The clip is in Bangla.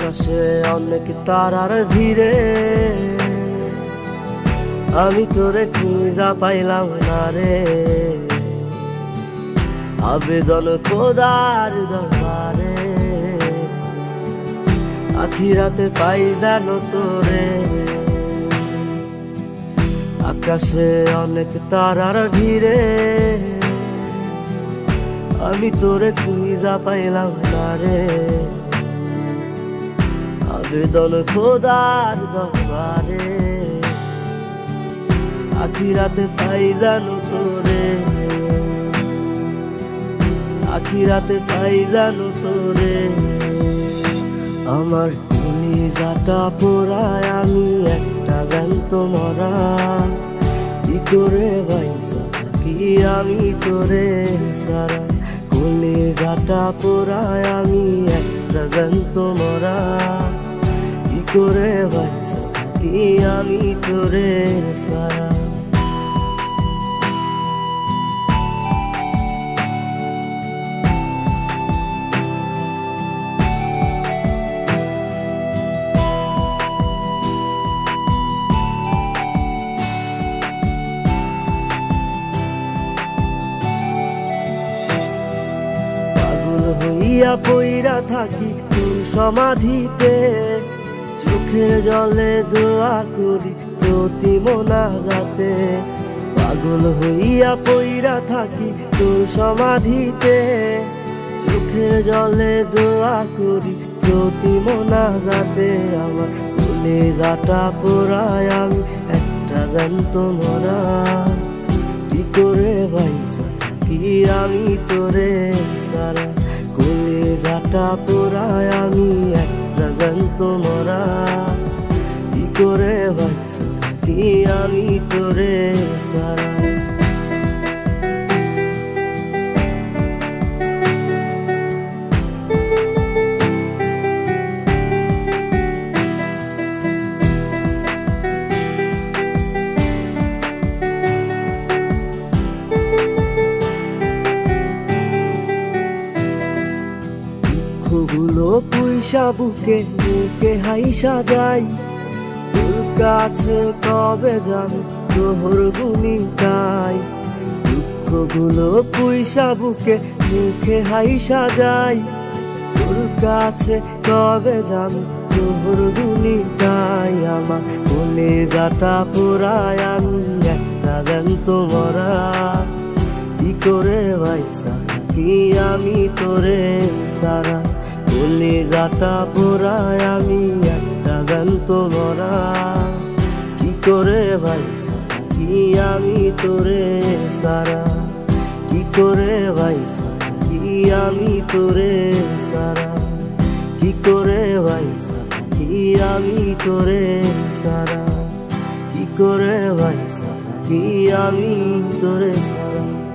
আকাশে অনেক তারার ভিড়ে আমি তোরে খুঁজা পাইলাম না রে। আবেদন খোদার দরবারে আখিরাতে পাই জানো তোরে। আকাশে অনেক তারার ভিড়ে আমি তোরে খুঁজা পাইলাম না রে। আবেদন খোদার দরবারে আখিরাতে পাই জানো তোরে। আখিরাতে পাই জানো তোরে। আমার কলিজাটা পোড়ায় আমি একটা জ্যান্ত মরা। কি করে বাইসা থাকি আমি তোরে সারা। কলিজাটা পোড়ায় আমি একটা জ্যান্ত মরা। কি করে বাইসা থাকি আমি তোরে সারা। হইয়া পইরা থাকি তোর সমাধিতে। চোখের জলে দোয়া করি প্রতি মোনাজাতে। পাগল হইয়া পইরা থাকি তোর সমাধিতে। চোখের জলে দোয়া করি প্রতি মোনাজাতে। আমার কলিজাটা পোড়ায় আমি একটা জ্যান্ত মরা। কি করে বাইসা থাকি আমি তোরে সারা। কলিজাটা পোড়ায় আমি একটা জ্যান্ত মরা। কি করে বাইসা থাকি আমি তোরে সারা। দুঃখগুলো পুইসা বুকে মুখে হাইসা যাই। তোর কাছে কবে যাবো তোর গুনি গাই। দুঃখগুলো পুইসা বুকে মুখে হাইসা যাই। তোর কাছে কবে যাবো তোর গুনি গাই। আমার কলিজাটা পোড়ায় আমি একটা জ্যান্ত মরা। কি করে বাইসা থাকি আমি তোরে সারা। কলিজাটা পোড়ায় আমি একটা জ্যান্ত মরা। কি করে বাইসা থাকি আমি তোরে সারা। কি করে বাইসা থাকি আমি তোরে সারা। কি করে বাইসা থাকি আমি তোরে সারা। কি করে বাইসা থাকি আমি তোরে সারা।